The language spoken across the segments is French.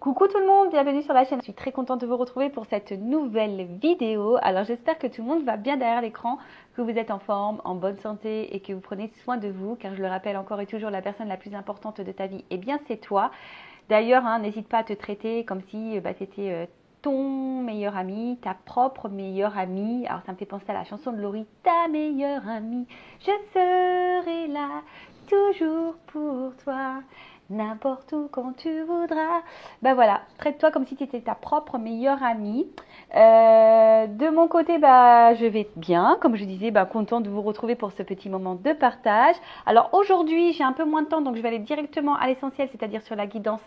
Coucou tout le monde, bienvenue sur la chaîne. Je suis très contente de vous retrouver pour cette nouvelle vidéo. Alors j'espère que tout le monde va bien derrière l'écran, que vous êtes en forme, en bonne santé et que vous prenez soin de vous, car je le rappelle encore et toujours, la personne la plus importante de ta vie, eh bien c'est toi. D'ailleurs, n'hésite pas à te traiter comme si tu étais ton meilleur ami, ta propre meilleure amie. Alors ça me fait penser à la chanson de Laurie, ta meilleure amie, je serai là toujours pour toi. N'importe où quand tu voudras. Ben voilà, traite-toi comme si tu étais ta propre meilleure amie. De mon côté, je vais bien. Comme je disais, contente de vous retrouver pour ce petit moment de partage. Alors aujourd'hui, j'ai un peu moins de temps, donc je vais aller directement à l'essentiel, c'est-à-dire sur la guidance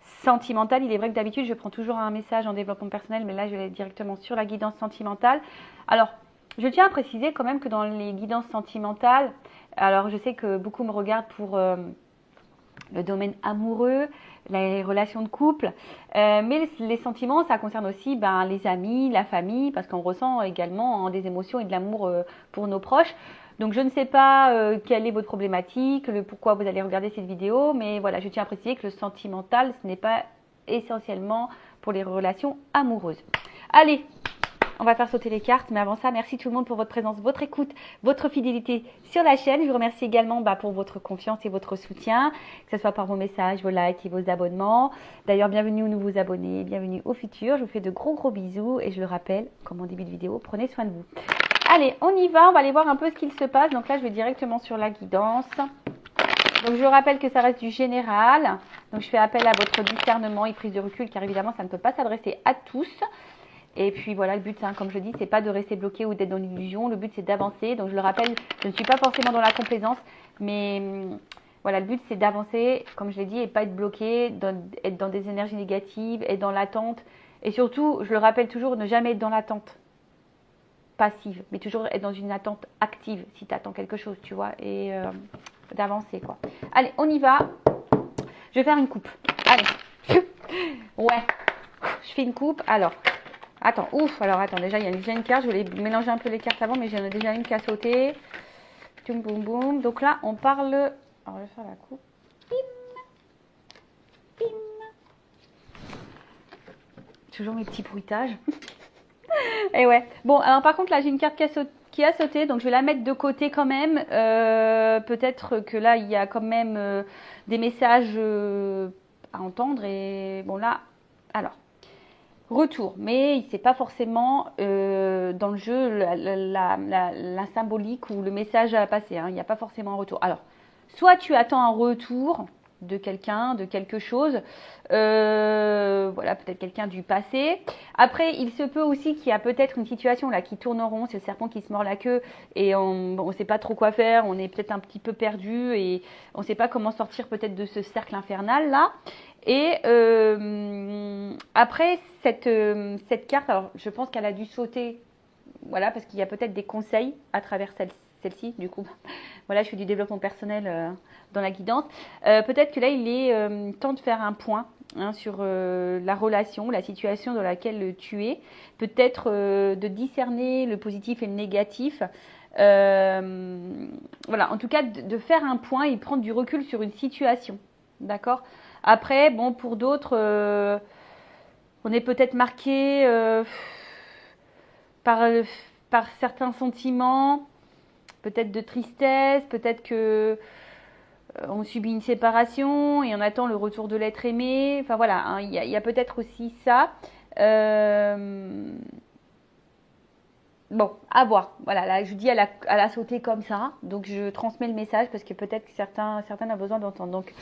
sentimentale. Il est vrai que d'habitude, je prends toujours un message en développement personnel, mais là, je vais aller directement sur la guidance sentimentale. Alors, je tiens à préciser quand même que dans les guidances sentimentales, alors je sais que beaucoup me regardent pour le domaine amoureux, les relations de couple, mais les sentiments, ça concerne aussi les amis, la famille, parce qu'on ressent également des émotions et de l'amour pour nos proches. Donc je ne sais pas quelle est votre problématique, le pourquoi vous allez regarder cette vidéo, mais voilà, je tiens à préciser que le sentimental, ce n'est pas essentiellement pour les relations amoureuses. Allez, on va faire sauter les cartes, mais avant ça, merci tout le monde pour votre présence, votre écoute, votre fidélité sur la chaîne. Je vous remercie également pour votre confiance et votre soutien, que ce soit par vos messages, vos likes et vos abonnements. D'ailleurs, bienvenue aux nouveaux abonnés, bienvenue au futur. Je vous fais de gros bisous et je le rappelle, comme en début de vidéo, prenez soin de vous. Allez, on y va, on va aller voir un peu ce qu'il se passe. Donc là, je vais directement sur la guidance. Donc je rappelle que ça reste du général. Donc je fais appel à votre discernement et prise de recul, car évidemment, ça ne peut pas s'adresser à tous. Et puis voilà, le but, comme je dis, c'est pas de rester bloqué ou d'être dans l'illusion. Le but, c'est d'avancer. Donc je le rappelle, je ne suis pas forcément dans la complaisance, mais voilà, le but, c'est d'avancer, comme je l'ai dit, et pas être bloqué, être dans des énergies négatives, être dans l'attente. Et surtout, je le rappelle toujours, ne jamais être dans l'attente passive, mais toujours être dans une attente active si tu attends quelque chose, tu vois, et d'avancer, quoi. Allez, on y va. Je vais faire une coupe. Allez. Ouais. Je fais une coupe. Alors. Attends, attends, déjà il y a déjà une carte, je voulais mélanger un peu les cartes avant, mais j'en ai déjà une qui a sauté. Boum, boum, boum. Donc là, on parle... Alors, je vais faire la coupe. Bim, bim. Toujours mes petits bruitages. Et ouais. Bon, alors par contre, là, j'ai une carte qui a sauté, donc je vais la mettre de côté quand même. Peut-être que là, il y a quand même des messages à entendre. Et bon, là, alors... Retour, mais c'est pas forcément dans le jeu la symbolique ou le message à passer, il n'y a pas forcément un retour. Alors, soit tu attends un retour de quelqu'un, de quelque chose, voilà, peut-être quelqu'un du passé. Après, il se peut aussi qu'il y a peut-être une situation là qui tourne en rond, c'est le serpent qui se mord la queue et on ne sait pas trop quoi faire, on est peut-être un petit peu perdu et on ne sait pas comment sortir peut-être de ce cercle infernal là. Et après, cette carte, alors je pense qu'elle a dû sauter, voilà, parce qu'il y a peut-être des conseils à travers celle-ci, du coup. Voilà, je fais du développement personnel dans la guidance. Peut-être que là, il est temps de faire un point sur la relation, la situation dans laquelle tu es. Peut-être de discerner le positif et le négatif. Voilà, en tout cas, de faire un point et prendre du recul sur une situation. D'accord ? Après, bon, pour d'autres, on est peut-être marqué par, par certains sentiments, peut-être de tristesse, peut-être que on subit une séparation et on attend le retour de l'être aimé. Enfin voilà, il y a peut-être aussi ça. Bon, à voir. Voilà, là, je dis elle a sauté comme ça, donc je transmets le message parce que peut-être que certains ont besoin d'entendre. Donc,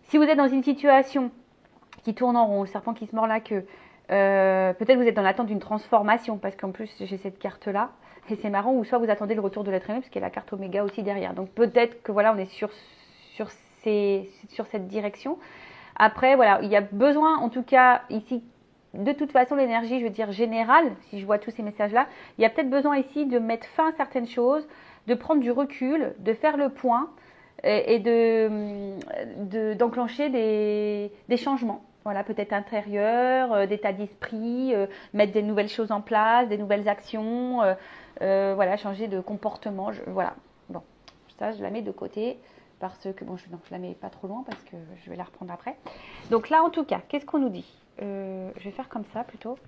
si vous êtes dans une situation qui tourne en rond, le serpent qui se mord la queue, peut-être vous êtes dans l'attente d'une transformation, parce qu'en plus j'ai cette carte-là, et c'est marrant, ou soit vous attendez le retour de l'être aimé, parce qu'il y a la carte Oméga aussi derrière. Donc peut-être que voilà, on est sur cette direction. Après, voilà, il y a besoin, en tout cas ici, de toute façon, l'énergie, je veux dire générale, si je vois tous ces messages-là, il y a peut-être besoin ici de mettre fin à certaines choses, de prendre du recul, de faire le point, et d'enclencher des changements. Voilà, peut-être intérieur, d'état d'esprit, mettre des nouvelles choses en place, des nouvelles actions, voilà, changer de comportement. Voilà. Bon, ça, je la mets de côté. parce que, bon, non, je la mets pas trop loin parce que je vais la reprendre après. Donc là, en tout cas, qu'est-ce qu'on nous dit? Je vais faire comme ça plutôt.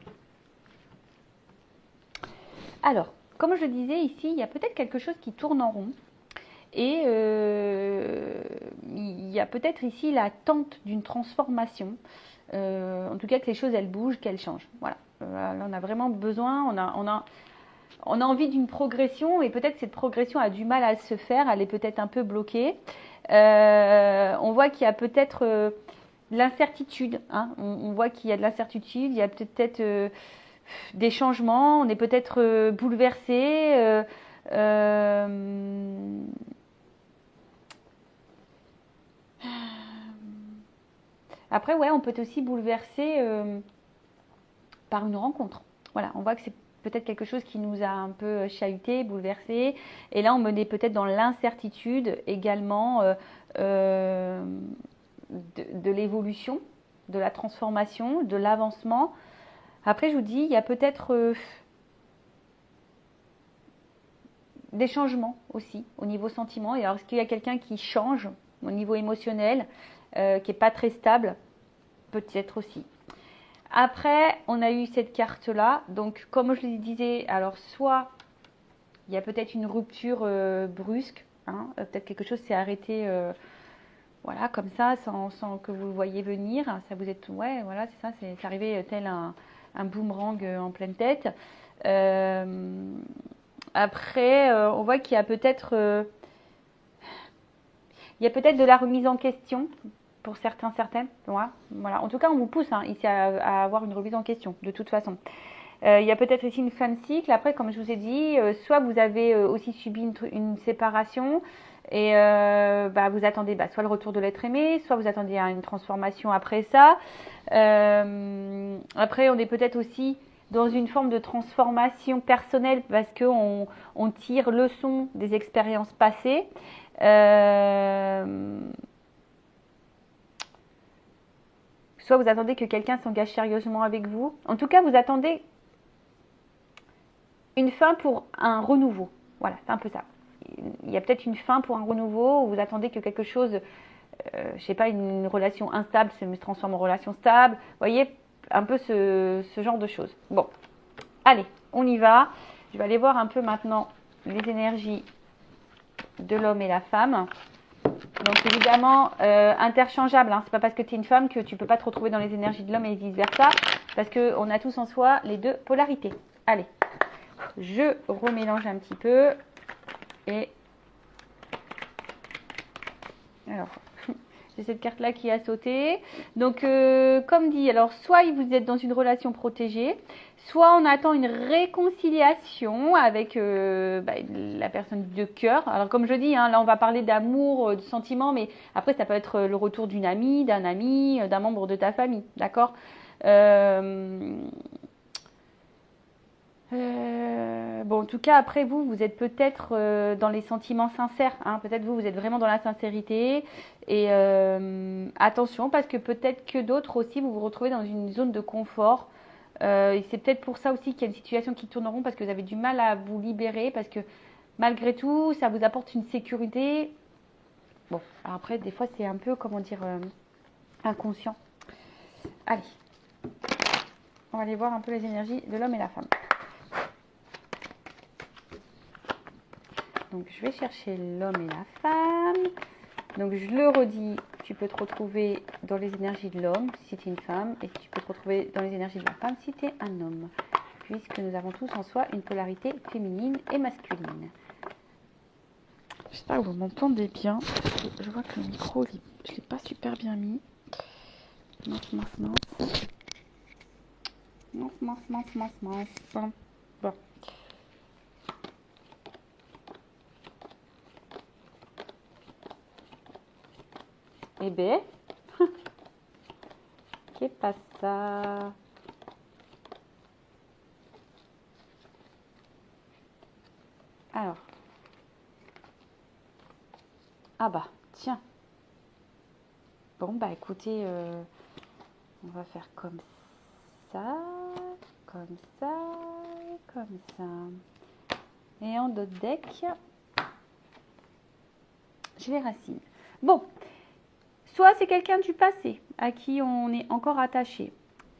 Alors, comme je le disais ici, il y a peut-être quelque chose qui tourne en rond. Et il y a peut-être ici l'attente d'une transformation. En tout cas, que les choses, elles bougent, qu'elles changent. Voilà. Là, on a vraiment besoin, on a envie d'une progression, et peut-être cette progression a du mal à se faire, elle est peut-être un peu bloquée. On voit qu'il y a peut-être l'incertitude. Hein. On voit qu'il y a de l'incertitude, il y a peut-être des changements, on est peut-être bouleversé. Après, ouais, on peut être aussi bouleversé par une rencontre. Voilà, on voit que c'est peut-être quelque chose qui nous a un peu chahuté, bouleversé. Et là, on est peut-être dans l'incertitude également de l'évolution, de la transformation, de l'avancement. Après, je vous dis, il y a peut-être des changements aussi au niveau sentiment. Et alors, est-ce qu'il y a quelqu'un qui change au niveau émotionnel, qui n'est pas très stable? Peut-être aussi. Après, on a eu cette carte-là. Donc, comme je le disais, alors soit il y a peut-être une rupture brusque, hein, peut-être quelque chose s'est arrêté, voilà, comme ça, sans que vous le voyiez venir. Ça vous êtes, ouais, voilà, c'est ça, c'est arrivé tel un boomerang en pleine tête. Après, on voit qu'il y a peut-être de la remise en question pour certains, certaines. Voilà. En tout cas, on vous pousse ici à avoir une remise en question, de toute façon. Il y a peut-être ici une fin de cycle. Après, comme je vous ai dit, soit vous avez aussi subi une séparation et vous attendez soit le retour de l'être aimé, soit vous attendez une transformation après ça. Après, on est peut-être aussi dans une forme de transformation personnelle parce qu'on tire leçon des expériences passées. Soit vous attendez que quelqu'un s'engage sérieusement avec vous. En tout cas, vous attendez une fin pour un renouveau. Voilà, c'est un peu ça. Il y a peut-être une fin pour un renouveau, où vous attendez que quelque chose, je sais pas, une relation instable se transforme en relation stable. Vous voyez, un peu ce genre de choses. Bon, allez, on y va. Je vais aller voir un peu maintenant les énergies de l'homme et la femme. Donc évidemment, interchangeable. Hein. C'est pas parce que tu es une femme que tu peux pas te retrouver dans les énergies de l'homme et vice versa. Parce qu'on a tous en soi les deux polarités. Allez, je remélange un petit peu. Et alors, j'ai cette carte-là qui a sauté. Donc, comme dit, alors soit vous êtes dans une relation protégée, soit on attend une réconciliation avec la personne de cœur. Alors, comme je dis, hein, là, on va parler d'amour, de sentiments, mais après, ça peut être le retour d'une amie, d'un ami, d'un membre de ta famille, d'accord? Bon, en tout cas, après vous êtes peut-être dans les sentiments sincères. Hein. Peut-être vous êtes vraiment dans la sincérité. Et attention, parce que peut-être que d'autres aussi, vous vous retrouvez dans une zone de confort. Et c'est peut-être pour ça aussi qu'il y a une situation qui tourne en rond, parce que vous avez du mal à vous libérer, parce que malgré tout, ça vous apporte une sécurité. Bon, alors après, des fois, c'est un peu, comment dire, inconscient. Allez, on va aller voir un peu les énergies de l'homme et la femme. Donc, je vais chercher l'homme et la femme. Donc, je le redis, tu peux te retrouver dans les énergies de l'homme si tu es une femme, et tu peux te retrouver dans les énergies de la femme si tu es un homme, puisque nous avons tous en soi une polarité féminine et masculine. J'espère que vous m'entendez bien. Je vois que le micro, je ne l'ai pas super bien mis. Mince. Bon. Eh bien, qu'est-ce que ça? Alors. Ah bah, tiens. Bon, bah écoutez, on va faire comme ça, comme ça, comme ça. Et en d'autres deck, j'ai les racines. Bon, soit c'est quelqu'un du passé à qui on est encore attaché.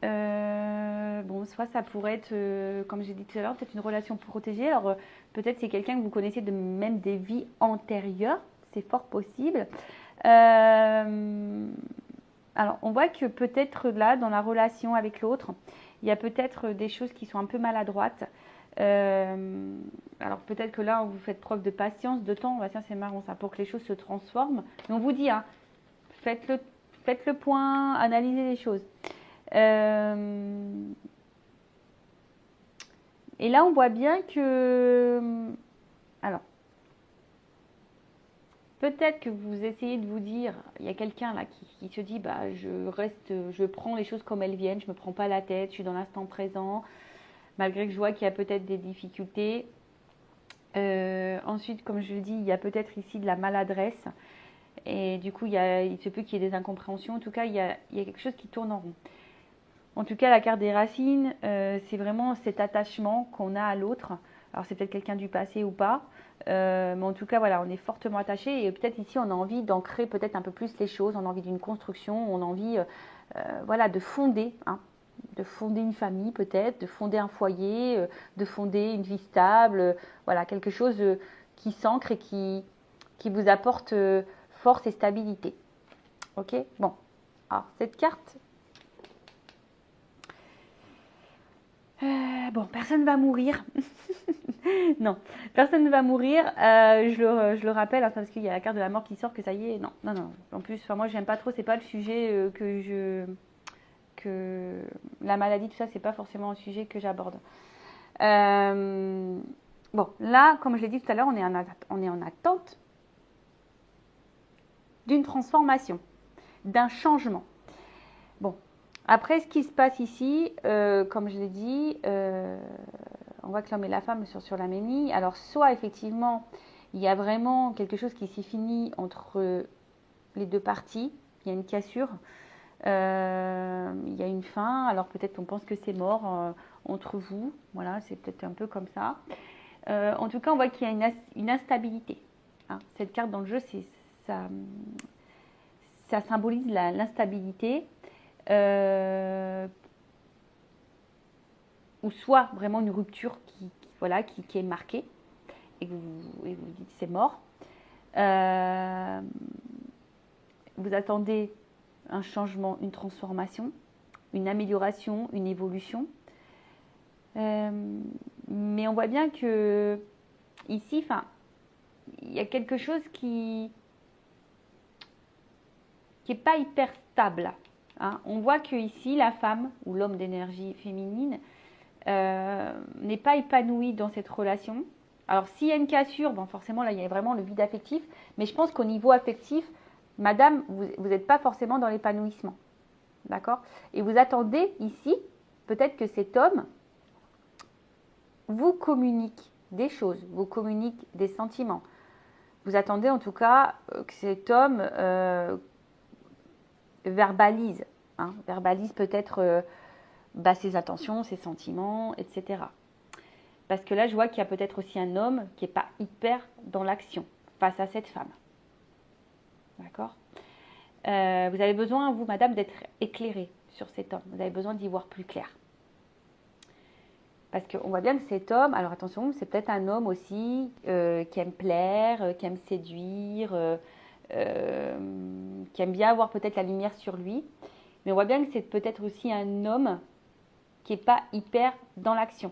Bon, soit ça pourrait être, comme j'ai dit tout à l'heure, peut-être une relation protégée. Alors, peut-être c'est quelqu'un que vous connaissez de même des vies antérieures. C'est fort possible. Alors, on voit que peut-être là, dans la relation avec l'autre, il y a peut-être des choses qui sont un peu maladroites. Alors, peut-être que là, vous faites preuve de patience, de temps. Bah, tiens, c'est marrant ça, pour que les choses se transforment. Mais on vous dit, hein, faites le point, analysez les choses. Et là, on voit bien que... Alors, peut-être que vous essayez de vous dire, il y a quelqu'un là qui se dit, bah, je prends les choses comme elles viennent, je ne me prends pas la tête, je suis dans l'instant présent, malgré que je vois qu'il y a peut-être des difficultés. Ensuite, comme je le dis, il y a peut-être ici de la maladresse. Et du coup, il se peut qu'il y ait des incompréhensions. En tout cas, il y a quelque chose qui tourne en rond. En tout cas, la carte des racines, c'est vraiment cet attachement qu'on a à l'autre. Alors, c'est peut-être quelqu'un du passé ou pas. Mais en tout cas, voilà, on est fortement attaché. Et peut-être ici, on a envie d'ancrer peut-être un peu plus les choses. On a envie d'une construction. On a envie voilà, de fonder. Hein, de fonder une famille peut-être. De fonder un foyer. De fonder une vie stable. Voilà, quelque chose qui s'ancre et qui vous apporte force et stabilité. Ok. Bon. Alors, cette carte... bon, personne ne va mourir. Non, personne ne va mourir. Je le rappelle, hein, parce qu'il y a la carte de la mort qui sort, que ça y est. Non, non, non. En plus, enfin, moi, j'aime pas trop. C'est pas le sujet que la maladie, tout ça, c'est pas forcément un sujet que j'aborde. Bon, là, comme je l'ai dit tout à l'heure, on est en attente d'une transformation, d'un changement. Bon, après, ce qui se passe ici, comme je l'ai dit, on voit que l'homme et la femme sont sur la même ligne. Alors, soit effectivement, il y a vraiment quelque chose qui s'est fini entre les deux parties. Il y a une cassure, il y a une fin. Alors, peut-être on pense que c'est mort entre vous. Voilà, c'est peut-être un peu comme ça. En tout cas, on voit qu'il y a une instabilité. Hein. Cette carte dans le jeu, ça symbolise l'instabilité. Ou soit vraiment une rupture qui est marquée et vous dites c'est mort. Vous attendez un changement, une transformation, une amélioration, une évolution. Mais on voit bien que ici, il y a quelque chose qui n'est pas hyper stable. Hein. On voit que ici, la femme ou l'homme d'énergie féminine n'est pas épanoui dans cette relation. Alors, s'il y a une cassure, bon, forcément, là, il y a vraiment le vide affectif. Mais je pense qu'au niveau affectif, madame, vous n'êtes pas forcément dans l'épanouissement. D'accord? Et vous attendez ici, peut-être que cet homme vous communique des choses, vous communique des sentiments. Vous attendez en tout cas que cet homme verbalise. Hein, verbalise peut-être ses intentions, ses sentiments, etc. Parce que là, je vois qu'il y a peut-être aussi un homme qui n'est pas hyper dans l'action face à cette femme. D'accord? Vous avez besoin, vous, madame, d'être éclairée sur cet homme. Vous avez besoin d'y voir plus clair. Parce qu'on voit bien que cet homme, alors attention, c'est peut-être un homme aussi qui aime plaire, qui aime séduire, qui aime bien avoir peut-être la lumière sur lui. Mais on voit bien que c'est peut-être aussi un homme qui n'est pas hyper dans l'action.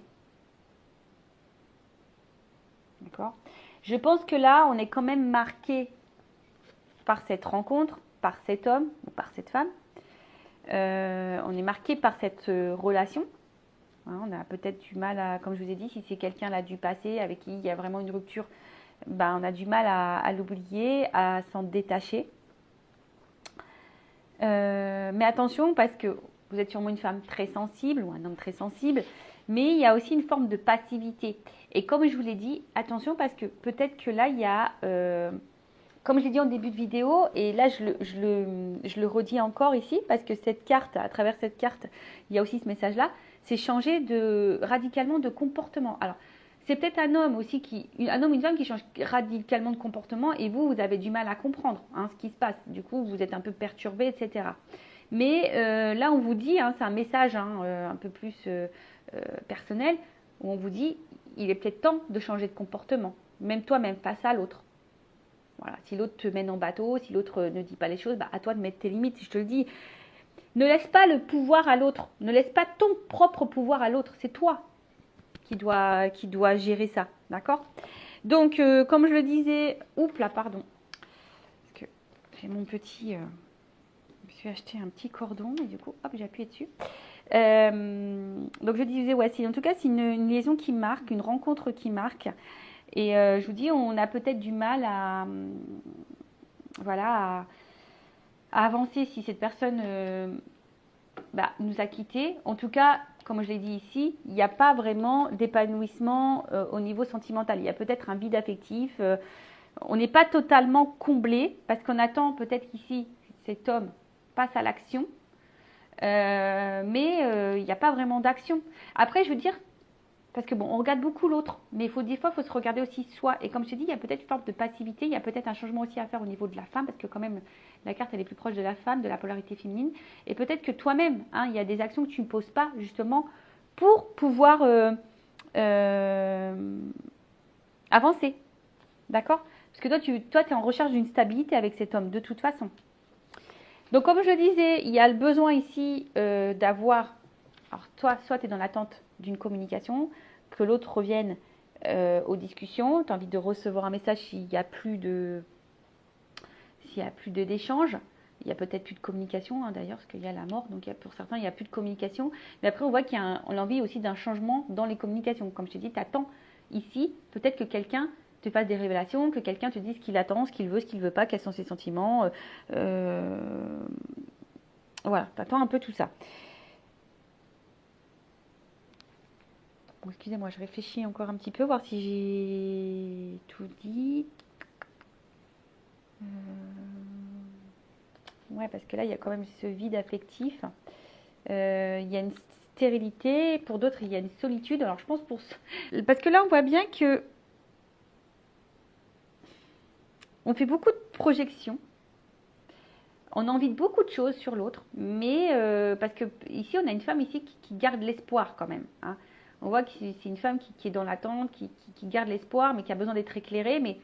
D'accord? Je pense que là, on est quand même marqué par cette rencontre, par cet homme ou par cette femme. On est marqué par cette relation. Hein, on a peut-être du mal à, comme je vous ai dit, si c'est quelqu'un là du passé avec qui il y a vraiment une rupture, on a du mal à l'oublier, à s'en détacher. Mais attention, parce que vous êtes sûrement une femme très sensible ou un homme très sensible, mais il y a aussi une forme de passivité. Et comme je vous l'ai dit, attention parce que peut-être que là, il y a, comme je l'ai dit en début de vidéo, et là, je le redis encore ici, parce que cette carte, à travers cette carte, il y a aussi ce message-là, c'est changer radicalement de comportement. Alors, c'est peut-être un homme aussi un homme ou une femme qui change radicalement de comportement et vous avez du mal à comprendre hein, ce qui se passe. Du coup, vous êtes un peu perturbé, etc. Mais là, on vous dit, hein, c'est un message hein, un peu plus personnel, où on vous dit, il est peut-être temps de changer de comportement, même toi-même, face à l'autre. Voilà. Si l'autre te mène en bateau, si l'autre ne dit pas les choses, bah, à toi de mettre tes limites, je te le dis. Ne laisse pas le pouvoir à l'autre, ne laisse pas ton propre pouvoir à l'autre, c'est toi qui doit gérer ça, d'accord? Donc, comme je le disais, oups là, pardon, parce que j'ai mon petit, je me suis acheté un petit cordon et du coup, hop, j'ai appuyé dessus. Donc je disais, ouais, en tout cas, c'est une liaison qui marque, une rencontre qui marque. Et je vous dis, on a peut-être du mal à, voilà, à avancer si cette personne nous a quittés. En tout cas, comme je l'ai dit ici, il n'y a pas vraiment d'épanouissement au niveau sentimental. Il y a peut-être un vide affectif. On n'est pas totalement comblé parce qu'on attend peut-être qu'ici, cet homme passe à l'action. Mais il n'y a pas vraiment d'action. Après, je veux dire, parce que bon, on regarde beaucoup l'autre, mais des fois, il faut se regarder aussi soi. Et comme je te dis, il y a peut-être une forme de passivité, il y a peut-être un changement aussi à faire au niveau de la femme, parce que quand même, la carte, elle est plus proche de la femme, de la polarité féminine. Et peut-être que toi-même, hein, il y a des actions que tu ne poses pas, justement, pour pouvoir avancer. D'accord? Parce que toi, tu es en recherche d'une stabilité avec cet homme, de toute façon. Donc, comme je le disais, il y a le besoin ici d'avoir... Alors, toi, soit tu es dans l'attente d'une communication, que l'autre revienne aux discussions. Tu as envie de recevoir un message s'il n'y a plus d'échange. Il n'y a peut-être plus de communication, hein, d'ailleurs, parce qu'il y a la mort. Donc, pour certains, il n'y a plus de communication. Mais après, on voit qu'il y a l'envie aussi d'un changement dans les communications. Comme je t'ai dit, tu attends ici, peut-être que quelqu'un te fasse des révélations, que quelqu'un te dise ce qu'il attend, ce qu'il veut, ce qu'il ne veut pas, quels sont ses sentiments. Voilà, tu attends un peu tout ça. Bon, excusez-moi, je réfléchis encore un petit peu, voir si j'ai tout dit. Ouais, parce que là, il y a quand même ce vide affectif. Il y a une stérilité. Pour d'autres, il y a une solitude. Alors, je pense parce que là, on voit bien que on fait beaucoup de projections. On a envie de beaucoup de choses sur l'autre. Mais parce que ici, on a une femme ici qui garde l'espoir quand même. Hein. On voit que c'est une femme qui est dans l'attente, qui garde l'espoir, mais qui a besoin d'être éclairée. Mais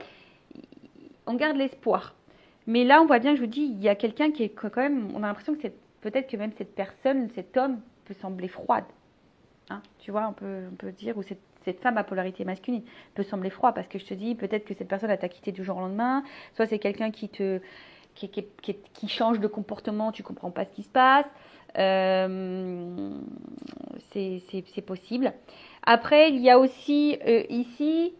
on garde l'espoir. Mais là, on voit bien, je vous dis, il y a quelqu'un qui est quand même... On a l'impression que peut-être que même cette personne, cet homme, peut sembler froide. Hein, tu vois, on peut dire, ou cette femme à polarité masculine peut sembler froide, parce que je te dis, peut-être que cette personne t'a quitté du jour au lendemain. Soit c'est quelqu'un qui change de comportement, tu comprends pas ce qui se passe. C'est possible. Après, il y a aussi ici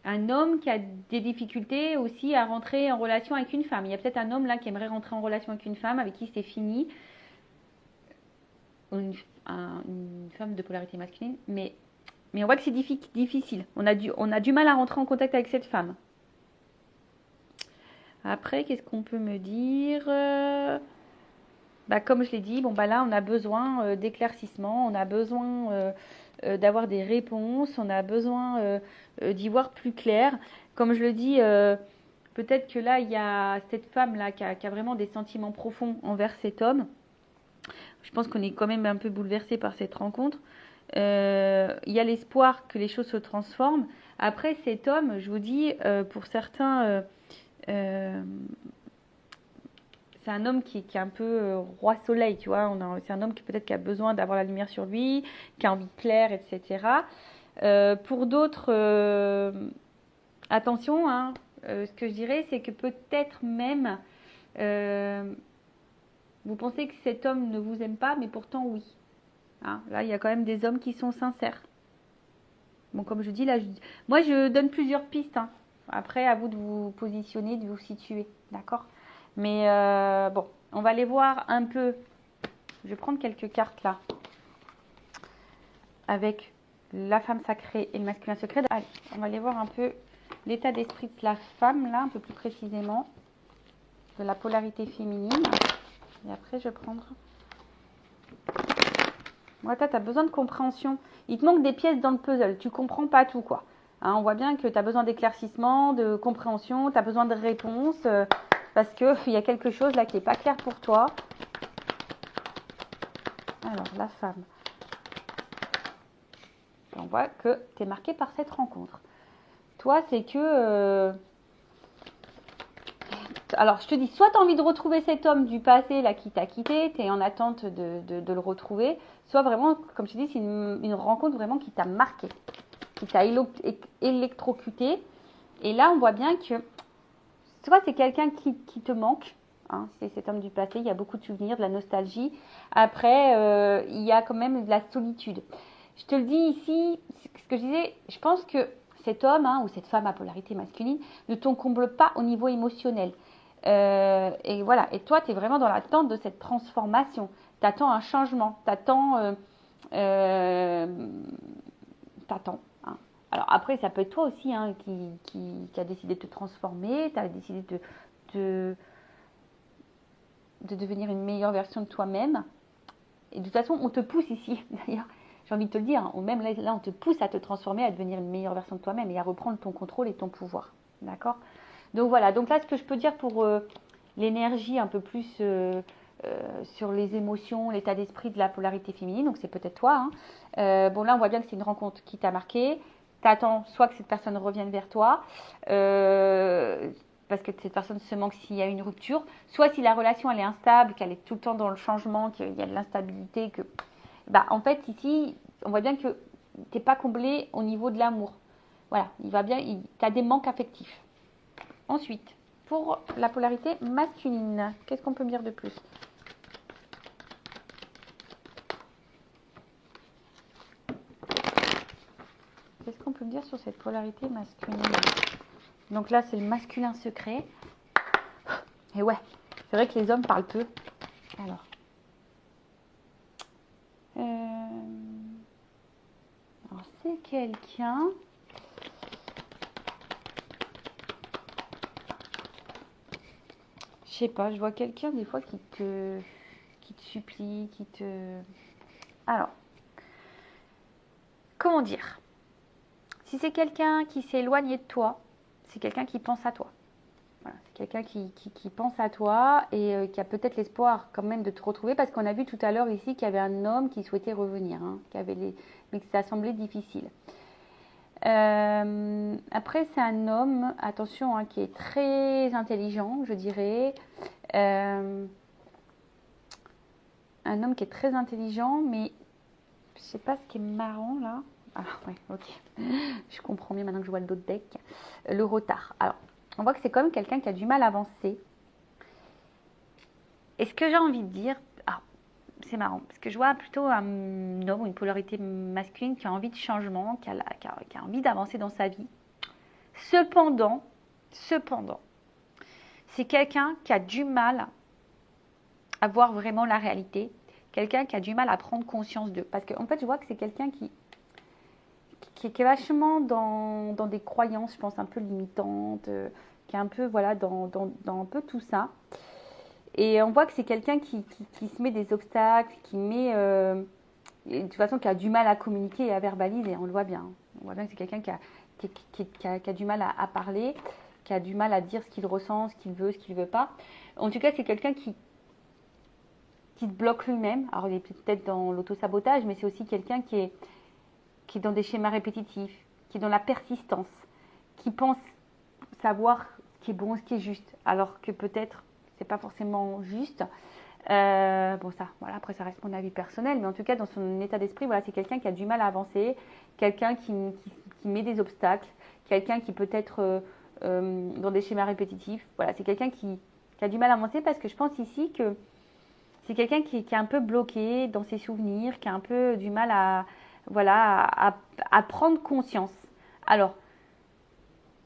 un homme qui a des difficultés aussi à rentrer en relation avec une femme. Il y a peut-être un homme là qui aimerait rentrer en relation avec une femme avec qui c'est fini. Une femme de polarité masculine. Mais on voit que c'est difficile. On a du mal à rentrer en contact avec cette femme. Après, qu'est-ce qu'on peut me dire? Comme je l'ai dit, là, on a besoin d'éclaircissement, on a besoin d'avoir des réponses, on a besoin d'y voir plus clair. Comme je le dis, peut-être que là, il y a cette femme-là qui a vraiment des sentiments profonds envers cet homme. Je pense qu'on est quand même un peu bouleversé par cette rencontre. Il y a l'espoir que les choses se transforment. Après, cet homme, je vous dis, pour certains... c'est un homme qui est un peu roi soleil, tu vois. C'est un homme qui peut-être qui a besoin d'avoir la lumière sur lui, qui a envie de plaire, etc. Pour d'autres, attention, hein, ce que je dirais, c'est que peut-être même vous pensez que cet homme ne vous aime pas, mais pourtant oui. Hein, là, il y a quand même des hommes qui sont sincères. Bon, comme je dis, là, moi, je donne plusieurs pistes. Hein. Après, à vous de vous positionner, de vous situer, d'accord? Mais bon, on va aller voir un peu. Je vais prendre quelques cartes là. Avec la femme sacrée et le masculin secret. Allez, on va aller voir un peu l'état d'esprit de la femme là, un peu plus précisément. De la polarité féminine. Et après, je vais prendre Ouais, toi, tu as besoin de compréhension. Il te manque des pièces dans le puzzle. Tu comprends pas tout, quoi. Hein, on voit bien que tu as besoin d'éclaircissement, de compréhension, tu as besoin de réponses, parce qu'il y a quelque chose là qui n'est pas clair pour toi. Alors, la femme. On voit que tu es marqué par cette rencontre. Toi, c'est que... alors, je te dis, soit tu as envie de retrouver cet homme du passé là qui t'a quitté, tu es en attente de le retrouver, soit vraiment, comme je te dis, c'est une rencontre vraiment qui t'a marqué, qui t'a électrocuté. Et là, on voit bien que soit c'est quelqu'un qui te manque, hein, c'est cet homme du passé, il y a beaucoup de souvenirs, de la nostalgie. Après, il y a quand même de la solitude. Je te le dis ici, ce que je disais, je pense que cet homme ou cette femme à polarité masculine ne t'en comble pas au niveau émotionnel. Et voilà, et toi, tu es vraiment dans l'attente de cette transformation. Tu attends un changement, t'attends, hein. Alors après, ça peut être toi aussi qui a décidé de te transformer, tu as décidé de, de devenir une meilleure version de toi-même. Et de toute façon, on te pousse ici, d'ailleurs, j'ai envie de te le dire, ou même là, on te pousse à te transformer, à devenir une meilleure version de toi-même et à reprendre ton contrôle et ton pouvoir. D'accord? Donc voilà, donc là, ce que je peux dire pour l'énergie un peu plus sur les émotions, l'état d'esprit de la polarité féminine, donc c'est peut-être toi. Hein. Bon, là, on voit bien que c'est une rencontre qui t'a marqué. Tu attends soit que cette personne revienne vers toi, parce que cette personne se manque s'il y a une rupture, soit si la relation elle est instable, qu'elle est tout le temps dans le changement, qu'il y a de l'instabilité, que bah, en fait ici on voit bien que tu n'es pas comblé au niveau de l'amour. Voilà, il va bien, tu as des manques affectifs. Ensuite, pour la polarité masculine, qu'est-ce qu'on peut me dire de plus? Qu'est-ce qu'on peut me dire sur cette polarité masculine? Donc là, c'est le masculin secret. Et ouais, c'est vrai que les hommes parlent peu. Alors, c'est quelqu'un. Je sais pas, je vois quelqu'un des fois qui te supplie, qui te... Alors, comment dire? Si c'est quelqu'un qui s'est éloigné de toi, c'est quelqu'un qui pense à toi. Voilà, c'est quelqu'un qui pense à toi et qui a peut-être l'espoir quand même de te retrouver parce qu'on a vu tout à l'heure ici qu'il y avait un homme qui souhaitait revenir, hein, mais que ça semblait difficile. Après, c'est un homme, attention, hein, qui est très intelligent, je dirais. Un homme qui est très intelligent, mais je sais pas ce qui est marrant là. Ah ouais, ok. Je comprends mieux maintenant que je vois le dos de deck. Le retard. Alors, on voit que c'est quand même quelqu'un qui a du mal à avancer. Et ce que j'ai envie de dire, c'est marrant, parce que je vois plutôt un homme ou une polarité masculine qui a envie de changement, qui a envie d'avancer dans sa vie. Cependant, c'est quelqu'un qui a du mal à voir vraiment la réalité, quelqu'un qui a du mal à prendre conscience d'eux. Parce qu'en fait, je vois que c'est quelqu'un qui est vachement dans des croyances, je pense, un peu limitantes, qui est un peu, voilà, dans un peu tout ça. Et on voit que c'est quelqu'un qui se met des obstacles, qui met, de toute façon, qui a du mal à communiquer et à verbaliser, on le voit bien. On voit bien que c'est quelqu'un qui a du mal à parler, qui a du mal à dire ce qu'il ressent, ce qu'il veut pas. En tout cas, c'est quelqu'un qui se bloque lui-même. Alors, il est peut-être dans l'auto-sabotage, mais c'est aussi quelqu'un qui est dans des schémas répétitifs, qui est dans la persistance, qui pense savoir ce qui est bon, ce qui est juste, alors que peut-être c'est pas forcément juste. Bon ça, voilà, après ça reste mon avis personnel, mais en tout cas dans son état d'esprit, voilà, c'est quelqu'un qui a du mal à avancer, quelqu'un qui met des obstacles, quelqu'un qui peut être dans des schémas répétitifs. Voilà, c'est quelqu'un qui a du mal à avancer parce que je pense ici que c'est quelqu'un qui est un peu bloqué dans ses souvenirs, qui a un peu du mal à, voilà, à prendre conscience. Alors,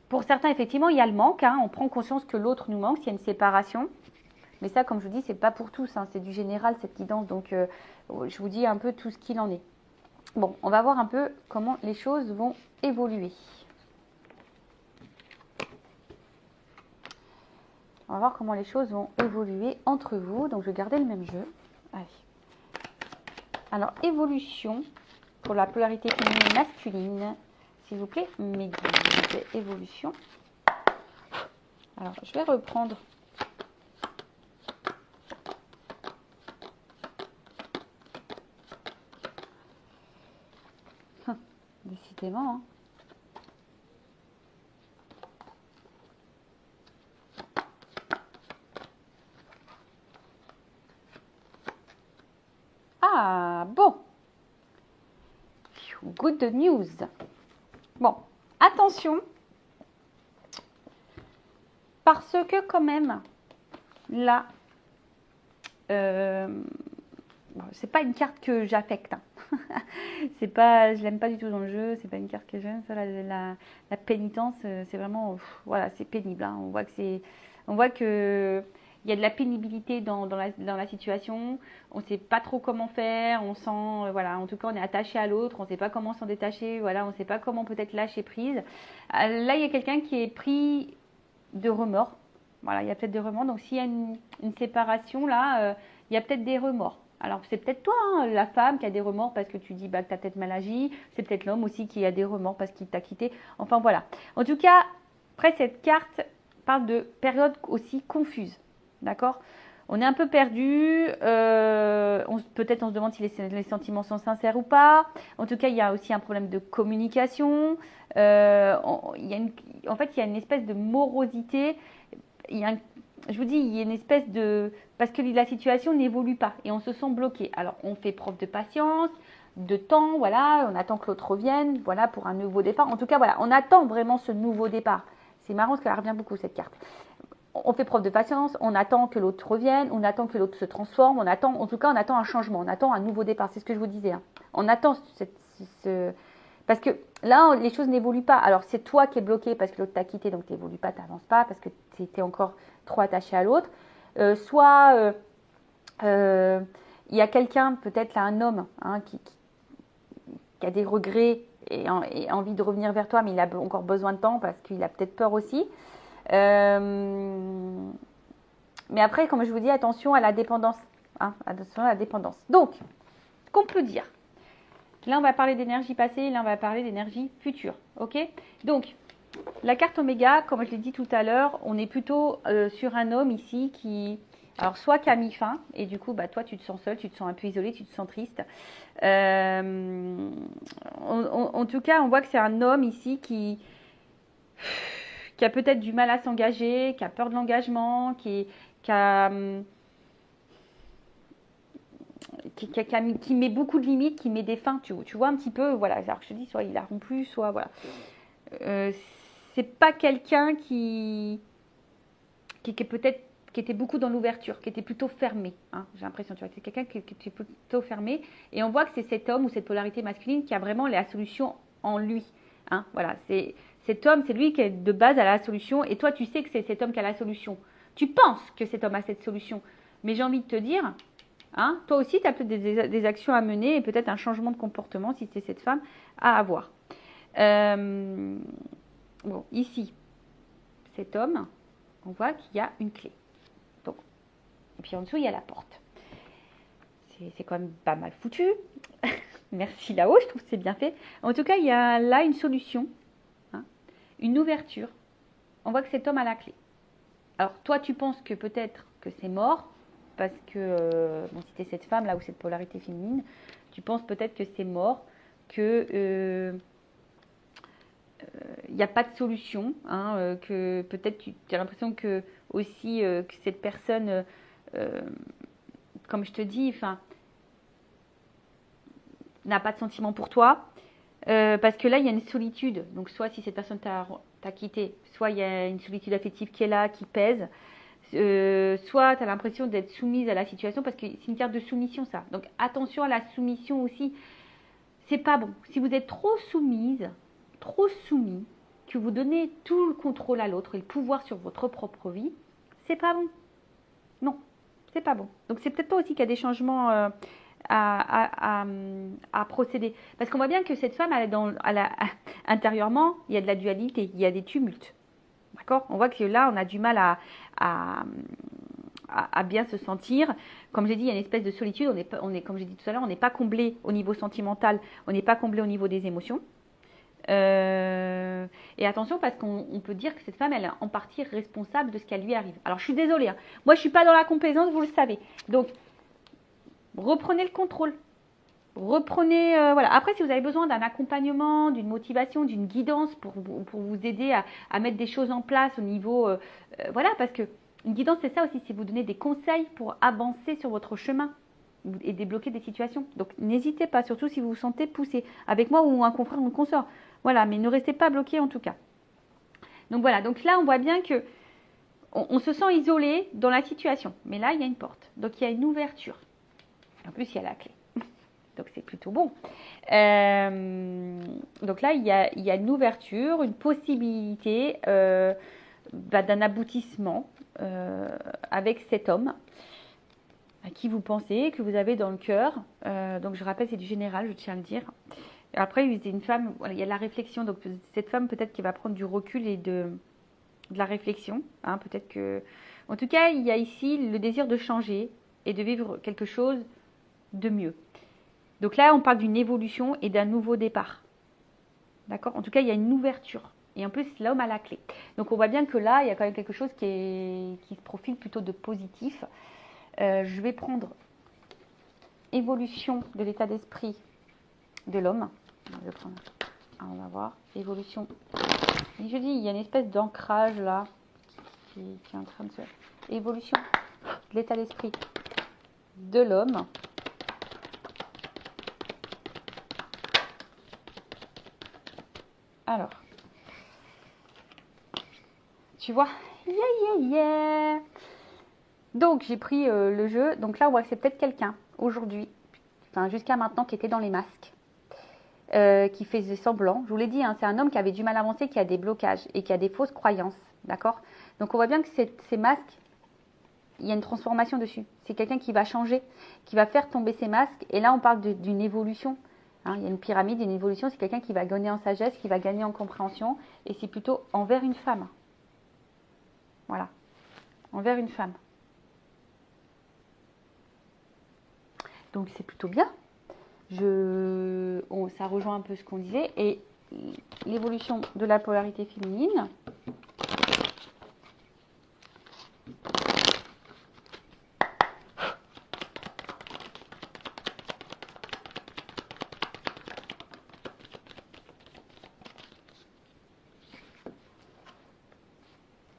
pour certains, effectivement, il y a le manque. Hein, on prend conscience que l'autre nous manque, s'il y a une séparation. Mais ça, comme je vous dis, c'est pas pour tous. Hein, c'est du général, cette guidance. Donc, je vous dis un peu tout ce qu'il en est. Bon, on va voir un peu comment les choses vont évoluer. On va voir comment les choses vont évoluer entre vous. Donc, je vais garder le même jeu. Allez. Alors, évolution pour la polarité féminine masculine. S'il vous plaît, mes guides. Évolution. Alors, je vais reprendre. Décidément, hein. Ah, bon. Good news. Bon, attention. Parce que quand même, là, c'est pas une carte que j'affecte. Hein. C'est pas, je l'aime pas du tout dans le jeu. C'est pas une carte que j'aime. Ça, la pénitence, c'est vraiment, voilà, c'est pénible. Hein. On voit que il y a de la pénibilité dans la situation. On sait pas trop comment faire. On sent, voilà, en tout cas, on est attaché à l'autre. On sait pas comment s'en détacher. Voilà, on sait pas comment peut-être lâcher prise. Là, il y a quelqu'un qui est pris de remords. Voilà, il y a peut-être des remords. Donc, s'il y a une séparation, là, il y a peut-être des remords. Alors, c'est peut-être toi, hein, la femme, qui a des remords parce que tu dis bah, que tu as peut-être mal agi. C'est peut-être l'homme aussi qui a des remords parce qu'il t'a quitté. Enfin, voilà. En tout cas, après, cette carte parle de période aussi confuse. D'accord ? On est un peu perdu. Peut-être on se demande si les sentiments sont sincères ou pas. En tout cas, il y a aussi un problème de communication. En fait, il y a une espèce de morosité. Je vous dis, il y a une espèce de... Parce que la situation n'évolue pas et on se sent bloqué. Alors, on fait preuve de patience, de temps, voilà, on attend que l'autre revienne, voilà, pour un nouveau départ. En tout cas, voilà, on attend vraiment ce nouveau départ. C'est marrant parce qu'elle revient beaucoup, cette carte. On fait preuve de patience, on attend que l'autre revienne, on attend que l'autre se transforme, en tout cas, on attend un changement, on attend un nouveau départ. C'est ce que je vous disais. Hein. On attend parce que là, les choses n'évoluent pas. Alors, c'est toi qui es bloqué parce que l'autre t'a quitté, donc tu n'évolues pas, tu n'avances pas parce que tu étais encore trop attaché à l'autre. Soit il y a quelqu'un, peut-être là, un homme, hein, qui a des regrets et envie de revenir vers toi, mais il a encore besoin de temps parce qu'il a peut-être peur aussi. Mais après, comme je vous dis, attention à la dépendance. Hein, attention à la dépendance. Donc, qu'on peut dire. Là, on va parler d'énergie passée, là, on va parler d'énergie future. Ok ? Donc, la carte Oméga, comme je l'ai dit tout à l'heure, on est plutôt sur un homme ici qui... Alors, soit qui a mis fin, et du coup, bah, toi, tu te sens seul, tu te sens un peu isolé, tu te sens triste. En tout cas, on voit que c'est un homme ici qui a peut-être du mal à s'engager, qui a peur de l'engagement, qui met beaucoup de limites, qui met des fins, tu vois un petit peu, voilà, alors je te dis, soit il a rompu, soit voilà. C'est pas quelqu'un qui était beaucoup dans l'ouverture, qui était plutôt fermé, hein, j'ai l'impression, tu vois, c'est quelqu'un qui était plutôt fermé, et on voit que c'est cet homme ou cette polarité masculine qui a vraiment la solution en lui, hein, voilà, cet homme, c'est lui qui est de base à la solution, et toi tu sais que c'est cet homme qui a la solution, tu penses que cet homme a cette solution, mais j'ai envie de te dire, hein, toi aussi tu as peut-être des actions à mener, et peut-être un changement de comportement, si c'est cette femme, à avoir. Bon, ici, cet homme, on voit qu'il y a une clé. Donc, et puis en dessous, il y a la porte. C'est quand même pas mal foutu. Merci là-haut, je trouve que c'est bien fait. En tout cas, il y a là une solution, hein, une ouverture. On voit que cet homme a la clé. Alors, toi, tu penses que peut-être que c'est mort, parce que, bon, si tu es cette femme là, ou cette polarité féminine, tu penses peut-être que c'est mort, que... il n'y a pas de solution, hein, que peut-être tu as l'impression que aussi que cette personne, comme je te dis, enfin, n'a pas de sentiment pour toi, parce que là il y a une solitude. Donc soit si cette personne t'a quitté, soit il y a une solitude affective qui est là, qui pèse, soit tu as l'impression d'être soumise à la situation, parce que c'est une carte de soumission ça. Donc attention à la soumission aussi, c'est pas bon. Si vous êtes trop soumise, trop soumis, que vous donnez tout le contrôle à l'autre et le pouvoir sur votre propre vie, c'est pas bon. Non, c'est pas bon. Donc c'est peut-être toi aussi qui a des changements à procéder. Parce qu'on voit bien que cette femme, intérieurement, il y a de la dualité, il y a des tumultes. D'accord ? On voit que là, on a du mal à bien se sentir. Comme j'ai dit, il y a une espèce de solitude. Comme j'ai dit tout à l'heure, on n'est pas comblé au niveau sentimental, on n'est pas comblé au niveau des émotions. Et attention parce qu'on peut dire que cette femme, elle est en partie responsable de ce qui lui arrive. Alors je suis désolée, hein. Moi je suis pas dans la complaisance, vous le savez. Donc reprenez le contrôle. Reprenez, voilà. Après, si vous avez besoin d'un accompagnement, d'une motivation, d'une guidance pour vous aider à mettre des choses en place au niveau, voilà, parce que une guidance, c'est ça aussi, c'est vous donner des conseils pour avancer sur votre chemin et débloquer des situations. Donc, n'hésitez pas, surtout si vous vous sentez poussé, avec moi ou un confrère ou une consort. Voilà, mais ne restez pas bloqué en tout cas. Donc voilà, donc là, on voit bien que on se sent isolé dans la situation. Mais là, il y a une porte. Donc, il y a une ouverture. En plus, il y a la clé. Donc, c'est plutôt bon. Donc là, il y a une ouverture, une possibilité d'un aboutissement avec cet homme à qui vous pensez, que vous avez dans le cœur. Donc, je rappelle, c'est du général, je tiens à le dire. Après, c'est une femme, voilà, il y a la réflexion. Donc, cette femme, peut-être qu'elle va prendre du recul et de la réflexion. Hein, peut-être que... En tout cas, il y a ici le désir de changer et de vivre quelque chose de mieux. Donc là, on parle d'une évolution et d'un nouveau départ. D'accord? En tout cas, il y a une ouverture. Et en plus, l'homme a la clé. Donc, on voit bien que là, il y a quand même quelque chose qui se profile plutôt de positif. Je vais prendre évolution de l'état d'esprit de l'homme. On va voir. Évolution. Et je dis, il y a une espèce d'ancrage là qui est en train de se... Évolution de l'état d'esprit de l'homme. Alors, tu vois, yeah. Donc, j'ai pris le jeu. Donc là, on voit que c'est peut-être quelqu'un, aujourd'hui, enfin jusqu'à maintenant, qui était dans les masques, qui faisait semblant. Je vous l'ai dit, hein, c'est un homme qui avait du mal à avancer, qui a des blocages et qui a des fausses croyances, d'accord? Donc, on voit bien que ces masques, il y a une transformation dessus. C'est quelqu'un qui va changer, qui va faire tomber ces masques. Et là, on parle d'une évolution. Hein, il y a une pyramide, une évolution, c'est quelqu'un qui va gagner en sagesse, qui va gagner en compréhension, et c'est plutôt envers une femme. Voilà, envers une femme. Donc c'est plutôt bien. Ça rejoint un peu ce qu'on disait. Et l'évolution de la polarité féminine.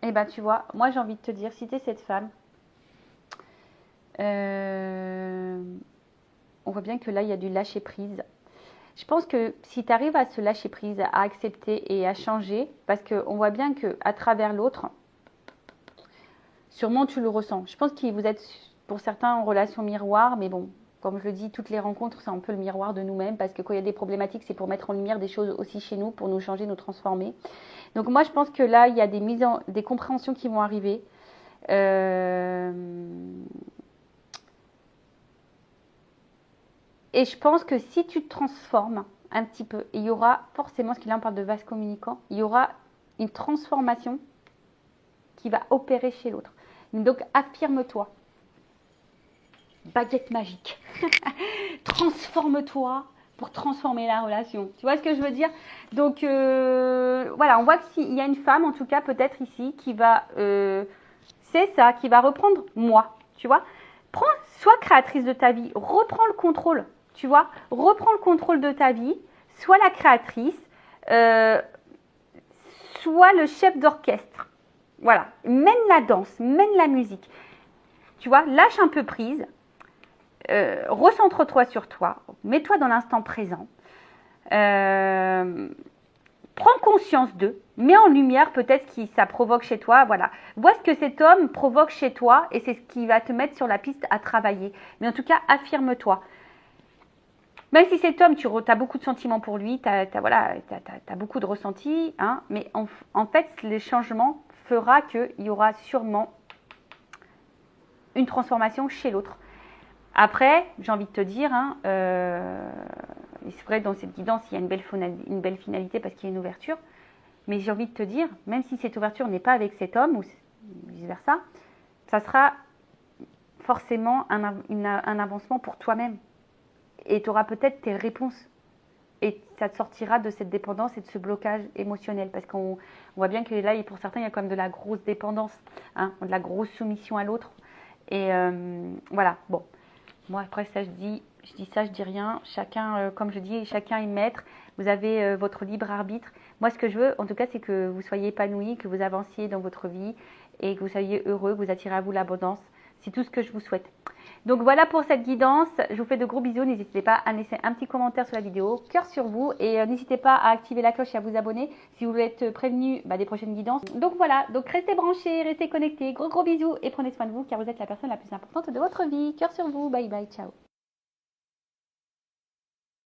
Eh bien, tu vois, moi j'ai envie de te dire, si tu es cette femme, on voit bien que là, il y a du lâcher prise. Je pense que si tu arrives à se lâcher prise, à accepter et à changer, parce qu'on voit bien qu'à travers l'autre, sûrement tu le ressens. Je pense que vous êtes, pour certains, en relation miroir, mais bon, comme je le dis, toutes les rencontres, c'est un peu le miroir de nous-mêmes, parce que quand il y a des problématiques, c'est pour mettre en lumière des choses aussi chez nous, pour nous changer, nous transformer. Donc moi, je pense que là, il y a des compréhensions qui vont arriver. Et je pense que si tu te transformes un petit peu, il y aura forcément, parce que là on parle de vase communicant, il y aura une transformation qui va opérer chez l'autre. Donc affirme-toi. Baguette magique. Transforme-toi pour transformer la relation. Tu vois ce que je veux dire? Donc voilà, on voit qu'il y a une femme, en tout cas peut-être ici, qui va, c'est ça, qui va reprendre moi. Tu vois? Sois créatrice de ta vie, reprends le contrôle. Tu vois? Reprends le contrôle de ta vie, sois la créatrice, sois le chef d'orchestre. Voilà, mène la danse, mène la musique. Tu vois? Lâche un peu prise. Recentre-toi sur toi, mets-toi dans l'instant présent, prends conscience d'eux, mets en lumière peut-être ce que ça provoque chez toi, voilà. Vois ce que cet homme provoque chez toi et c'est ce qui va te mettre sur la piste à travailler. Mais en tout cas, affirme-toi. Même si cet homme, tu as beaucoup de sentiments pour lui, tu as beaucoup de ressentis, hein, mais en fait, le changement fera qu'il y aura sûrement une transformation chez l'autre. Après, j'ai envie de te dire, hein, c'est vrai dans cette guidance, il y a une belle finalité parce qu'il y a une ouverture. Mais j'ai envie de te dire, même si cette ouverture n'est pas avec cet homme ou vice-versa, ça sera forcément un avancement pour toi-même. Et tu auras peut-être tes réponses. Et ça te sortira de cette dépendance et de ce blocage émotionnel. Parce qu'on voit bien que là, pour certains, il y a quand même de la grosse dépendance, hein, de la grosse soumission à l'autre. Et voilà, bon. Moi, après, ça, je dis ça, je dis rien. Chacun, comme je dis, chacun est maître. Vous avez votre libre arbitre. Moi, ce que je veux, en tout cas, c'est que vous soyez épanoui, que vous avanciez dans votre vie et que vous soyez heureux, que vous attirez à vous l'abondance. C'est tout ce que je vous souhaite. Donc voilà pour cette guidance. Je vous fais de gros bisous. N'hésitez pas à laisser un petit commentaire sur la vidéo. Cœur sur vous. Et n'hésitez pas à activer la cloche et à vous abonner si vous voulez être prévenu des prochaines guidances. Donc voilà. Donc restez branchés, restez connectés. Gros bisous et prenez soin de vous car vous êtes la personne la plus importante de votre vie. Cœur sur vous. Bye bye. Ciao.